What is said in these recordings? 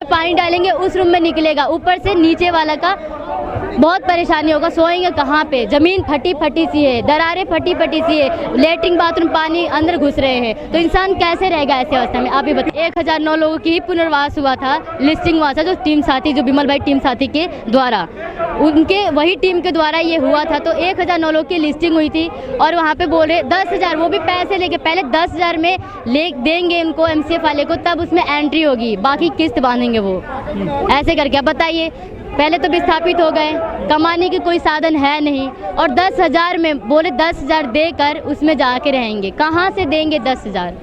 पानी डालेंगे उस रूम में निकलेगा, ऊपर से नीचे वाला का बहुत परेशानी होगा। सोएंगे कहाँ पे? जमीन फटी फटी सी है, दरारें फटी फटी सी है, लेटरिन बाथरूम पानी अंदर घुस रहे हैं, तो इंसान कैसे रहेगा ऐसी अवस्था में? आप ही बताइए। 1009 लोगों की ही पुनर्वास हुआ था, लिस्टिंग हुआ था, जो टीम साथी, जो बिमल भाई टीम साथी के द्वारा, उनके वही टीम के द्वारा ये हुआ था। तो 1009 लोगों की लिस्टिंग हुई थी और वहाँ पे बोले 10,000, वो भी पैसे लेके, पहले 10,000 में ले देंगे उनको MCF वाले को, तब उसमें एंट्री होगी, बाकी किस्त बांधेंगे वो। ऐसे करके अब बताइए, पहले तो विस्थापित हो गए, कमाने की कोई साधन है नहीं, और 10,000 में बोले 10,000 देकर उसमें जाके रहेंगे। कहाँ से देंगे 10,000?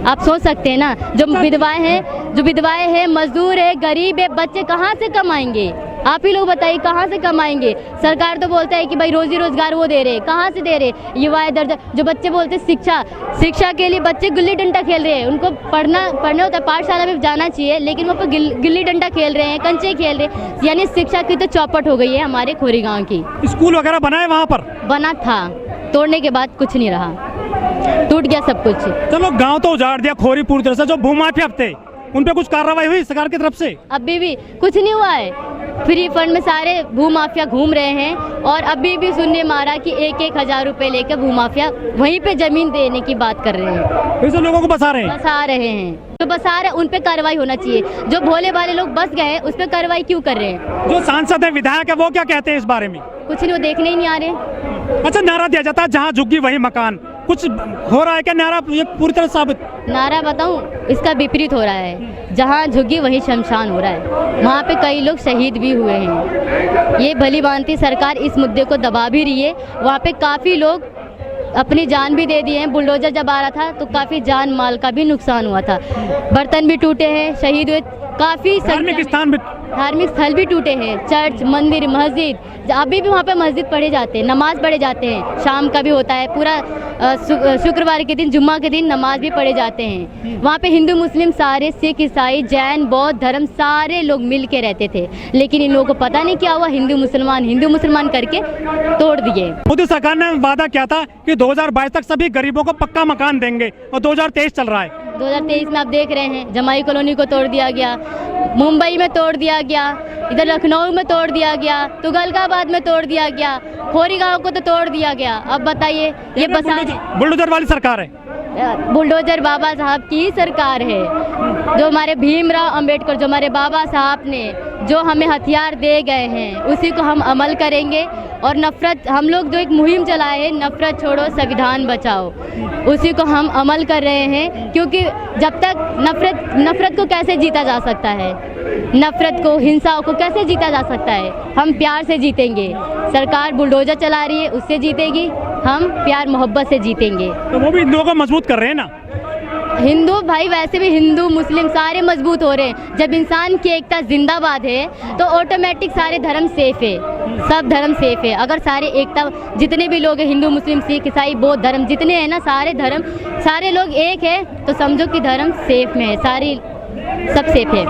आप सोच सकते हैं ना। जो विधवाएं हैं, मजदूर है, गरीब है, बच्चे कहाँ से कमाएंगे? आप ही लोग बताइए कहाँ से कमाएंगे? सरकार तो बोलता है कि भाई रोजी रोजगार वो दे रहे, कहाँ से दे रहे? युवा दर्जा, जो बच्चे बोलते शिक्षा के लिए बच्चे गिल्ली डंडा खेल रहे हैं, उनको पढ़ने होता है, पाठशाला में जाना चाहिए, लेकिन वो पर गिल्ली डंडा खेल रहे हैं, कंचे खेल रहे हैं। यानी शिक्षा की तो चौपट हो गई है हमारे खोरी गाँव की। स्कूल वगैरह बना है वहाँ पर? बना था, तोड़ने के बाद कुछ नहीं रहा, टूट गया सब कुछ। चलो गाँव तो उजाड़ दिया खोरी पूरी तरह से। जो भूमाफिया थे उन पे कुछ कार्रवाई हुई सरकार की तरफ से? अभी भी कुछ नहीं हुआ है। फ्री फंड में सारे भूमाफिया घूम रहे हैं, और अभी भी सुनने मारा कि 1,000 रुपए लेकर भूमाफिया वहीं पे जमीन देने की बात कर रहे हैं। फिर से लोगों को बसा रहे हैं? जो बसा रहे हैं उन पे कार्रवाई होना चाहिए। जो भोले भाले लोग बस गए उस पे कार्रवाई क्यों कर रहे हैं? जो सांसद है, विधायक है, वो क्या कहते हैं इस बारे में? कुछ नहीं, वो देखने ही नहीं आ रहे। अच्छा, नारा दिया जाता है जहाँ झुग्गी वही मकान, कुछ हो रहा है क्या नारा ये पूरी तरह साबित? नारा बताऊं, इसका विपरीत हो रहा है। जहाँ झुग्गी वहीं शमशान हो रहा है। वहाँ पे कई लोग शहीद भी हुए हैं। ये भली भांति सरकार इस मुद्दे को दबा भी रही है। वहाँ पे काफ़ी लोग अपनी जान भी दे दिए हैं। बुलडोजर जब आ रहा था तो काफ़ी जान माल का भी नुकसान हुआ था, बर्तन भी टूटे हैं, शहीद हुए, काफ़ी धार्मिक स्थल भी टूटे हैं, चर्च, मंदिर, मस्जिद। अभी भी वहाँ पे मस्जिद पढ़े जाते हैं, नमाज पढ़े जाते हैं, शाम का भी होता है, पूरा शुक्रवार के दिन, जुम्मा के दिन नमाज भी पढ़े जाते हैं। वहाँ पे हिंदू मुस्लिम सारे, सिख ईसाई जैन बौद्ध धर्म सारे लोग मिल के रहते थे, लेकिन इन लोगों को पता नहीं क्या हुआ, हिंदू मुसलमान करके तोड़ दिए। मोदी सरकार ने वादा किया था कि 2022 तक सभी गरीबों को पक्का मकान देंगे, और 2023 चल रहा है। 2023 में आप देख रहे हैं जमाई कॉलोनी को तोड़ दिया गया, मुंबई में तोड़ दिया गया, इधर लखनऊ में तोड़ दिया गया, तुगलकाबाद में तोड़ दिया गया, खोरी गांव को तो तोड़ दिया गया। अब बताइए, ये बुलडोजर वाली सरकार है। बुलडोजर बाबा साहब की ही सरकार है। जो हमारे भीमराव अंबेडकर, जो हमारे बाबा साहब ने जो हमें हथियार दे गए हैं, उसी को हम अमल करेंगे। और नफरत, हम लोग जो एक मुहिम चलाए हैं, नफरत छोड़ो संविधान बचाओ, उसी को हम अमल कर रहे हैं। क्योंकि जब तक नफरत को कैसे जीता जा सकता है? नफरत को, हिंसा को कैसे जीता जा सकता है? हम प्यार से जीतेंगे। सरकार बुलडोजर चला रही है, उससे जीतेगी, हम प्यार मोहब्बत से जीतेंगे। तो वो भी हिंदुओं को मजबूत कर रहे हैं ना। हिंदू भाई, वैसे भी हिंदू मुस्लिम सारे मजबूत हो रहे हैं। जब इंसान की एकता जिंदाबाद है तो ऑटोमेटिक सारे धर्म सेफ है, सब धर्म सेफ है। अगर सारे एकता, जितने भी लोग हैं, हिंदू मुस्लिम सिख ईसाई बौद्ध धर्म जितने हैं ना, सारे धर्म, सारे लोग एक है, तो समझो कि धर्म सेफ में है, सारी सब सेफ है।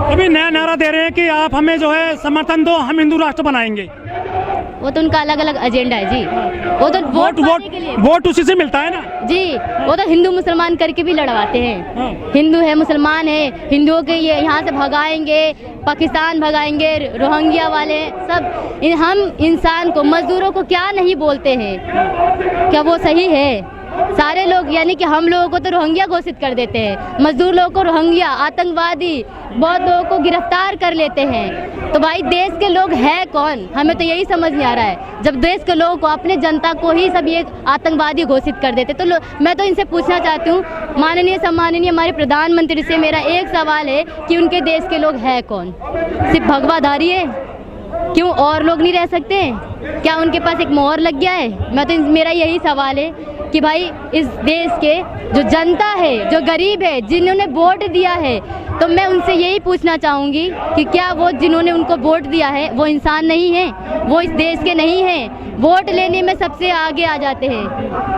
अभी नया नारा दे रहे हैं कि आप हमें जो है समर्थन दो, हम हिंदू राष्ट्र बनाएंगे। वो तो उनका अलग अलग एजेंडा है जी। वो तो वोट उसी से मिलता है ना जी। वो तो हिंदू मुसलमान करके भी लड़वाते हैं। हिंदू है, मुसलमान है, हिंदुओं के ये यहाँ से भगाएंगे, पाकिस्तान भगाएंगे, रोहिंग्या वाले सब। हम इंसान को, मजदूरों को क्या नहीं बोलते हैं? क्या वो सही है? सारे लोग, यानी कि हम लोगों को तो रोहिंग्या घोषित कर देते हैं, मजदूर लोगों को रोहिंग्या, आतंकवादी, बहुत लोगों को गिरफ्तार कर लेते हैं। तो भाई देश के लोग हैं कौन? हमें तो यही समझ नहीं आ रहा है। जब देश के लोगों को, अपने जनता को ही सब ये आतंकवादी घोषित कर देते, तो मैं तो इनसे पूछना चाहती हूँ, माननीय सम्माननीय हमारे प्रधानमंत्री से मेरा एक सवाल है कि उनके देश के लोग हैं कौन? सिर्फ भगवाधारी है? क्यों और लोग नहीं रह सकते? क्या उनके पास एक मोहर लग गया है? मैं तो मेरा यही सवाल है कि भाई इस देश के जो जनता है, जो गरीब है, जिन्होंने वोट दिया है, तो मैं उनसे यही पूछना चाहूँगी कि क्या वो जिन्होंने उनको वोट दिया है वो इंसान नहीं है? वो इस देश के नहीं हैं? वोट लेने में सबसे आगे आ जाते हैं,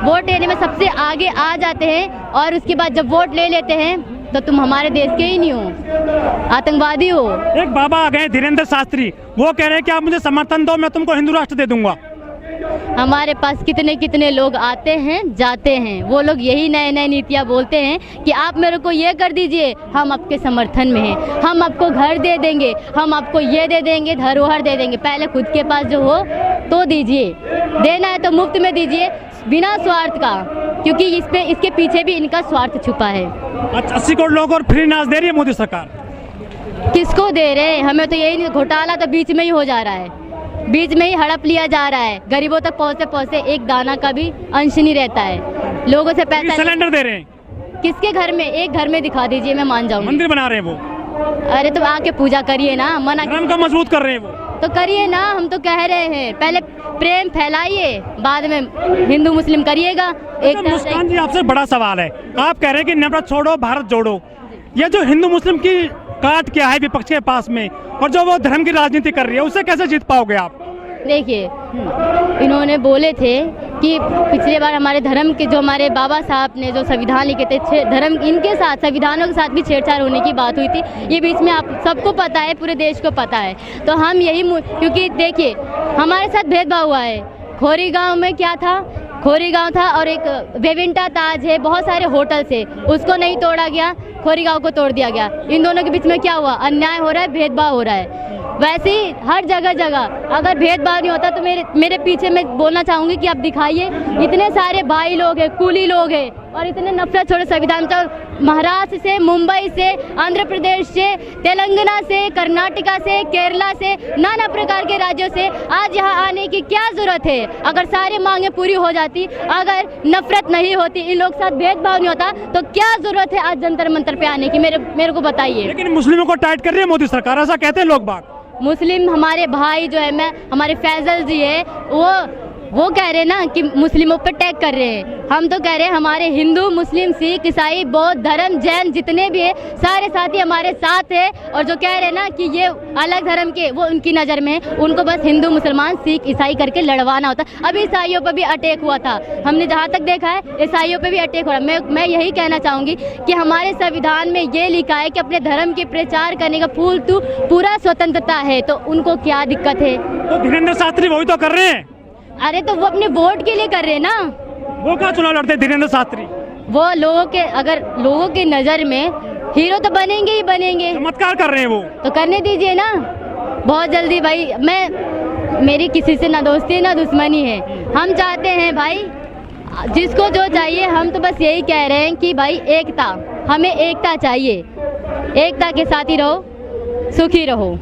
वोट लेने में सबसे आगे आ जाते हैं, और उसके बाद जब वोट ले लेते हैं तो तुम हमारे देश के ही नहीं हो, आतंकवादी हो। एक बाबा आ गए धीरेन्द्र शास्त्री, वो कह रहे हैं कि आप मुझे समर्थन दो, मैं तुमको हिंदू राष्ट्र दे दूंगा। हमारे पास कितने कितने लोग आते हैं जाते हैं, वो लोग यही नए नए नीतियाँ बोलते हैं कि आप मेरे को ये कर दीजिए, हम आपके समर्थन में हैं, हम आपको घर दे देंगे, हम आपको ये दे देंगे, धरोहर दे देंगे। पहले खुद के पास जो हो तो दीजिए, देना है तो मुफ्त में दीजिए, बिना स्वार्थ का, क्योंकि इसके पीछे भी इनका स्वार्थ छुपा है। 80 करोड़ लोग और फ्री अनाज दे रही है मोदी सरकार। किसको दे रहे हैं? हमें तो यही नहीं, घोटाला तो बीच में ही हो जा रहा है, बीच में ही हड़प लिया जा रहा है। गरीबों तक पहुँचते पहुँचते एक दाना का भी अंश नहीं रहता है। लोगों से पैसा सिलेंडर दे रहे हैं। किसके घर में? एक घर में दिखा दीजिए, मैं मान जाऊंगी। मंदिर बना रहे हैं वो। अरे तो आके पूजा करिए ना, मना धर्म का मजबूत कर रहे हैं वो तो करिए ना। हम तो कह रहे हैं पहले प्रेम फैलाइए, बाद में हिंदू मुस्लिम करिएगा। एक मुस्कान जी, आपसे बड़ा सवाल है, आप कह रहे हैं कि नफरत छोड़ो भारत जोड़ो, ये जो हिंदू मुस्लिम की काट क्या है विपक्ष के पास में, और जो वो धर्म की राजनीति कर रही है, उससे कैसे जीत पाओगे आप? देखिए, इन्होंने बोले थे कि पिछले बार हमारे धर्म के, जो हमारे बाबा साहब ने जो संविधान लिखे थे, धर्म इनके साथ, संविधानों के साथ भी छेड़छाड़ होने की बात हुई थी। ये बीच में आप सबको पता है, पूरे देश को पता है। तो हम यही, क्योंकि देखिए हमारे साथ भेदभाव हुआ है। खोरी गांव में क्या था? खोरी गांव था और एक वेविंटा ताज है, बहुत सारे होटल से, उसको नहीं तोड़ा गया, खोरी गांव को तोड़ दिया गया। इन दोनों के बीच में क्या हुआ? अन्याय हो रहा है, भेदभाव हो रहा है। वैसे ही हर जगह जगह अगर भेदभाव नहीं होता तो मेरे पीछे मैं बोलना चाहूँगी कि आप दिखाइए, इतने सारे भाई लोग हैं, कुली लोग हैं, और इतने नफरत छोड़े संविधान तो महाराष्ट्र से, मुंबई से, आंध्र प्रदेश से, तेलंगाना से, कर्नाटका से, केरला से, नाना प्रकार के राज्यों से आज यहाँ आने की क्या जरूरत है? अगर सारी मांगे पूरी हो जाती, अगर नफरत नहीं होती, इन लोग साथ भेदभाव नहीं होता, तो क्या जरूरत है आज जंतर मंतर पे आने की? मेरे को बताइए। लेकिन मुस्लिमों को टाइट कर रही है मोदी सरकार, ऐसा कहते हैं लोग बाग। मुस्लिम हमारे भाई जो है, हमारे फैजल जी है, वो कह रहे हैं ना कि मुस्लिमों पर टैग कर रहे हैं। हम तो कह रहे हैं हमारे हिंदू, मुस्लिम, सिख, ईसाई, बौद्ध धर्म, जैन जितने भी है, सारे साथी हमारे साथ है। और जो कह रहे हैं ना कि ये अलग धर्म के, वो उनकी नज़र में है, उनको बस हिंदू, मुसलमान, सिख, ईसाई करके लड़वाना होता। अभी ईसाइयों पर भी अटैक हुआ था, हमने जहाँ तक देखा है ईसाइयों पर भी अटैक हो रहा है। मैं यही कहना चाहूँगी कि हमारे संविधान में ये लिखा है कि अपने धर्म के प्रचार करने का पूरा स्वतंत्रता है, तो उनको क्या दिक्कत है? तो धीरेन्द्र शास्त्री वही तो कर रहे हैं। अरे तो वो अपने वोट के लिए कर रहे हैं ना। वो क्या चुनाव लड़ते हैं धीरेन्द्र शास्त्री? वो अगर लोगों के नज़र में हीरो तो बनेंगे ही बनेंगे। चमत्कार कर रहे हैं वो, तो करने दीजिए ना बहुत जल्दी। भाई मेरी किसी से ना दोस्ती ना दुश्मनी है। हम चाहते हैं भाई जिसको जो चाहिए, हम तो बस यही कह रहे हैं कि भाई एकता, हमें एकता चाहिए, एकता के साथ ही रहो, सुखी रहो।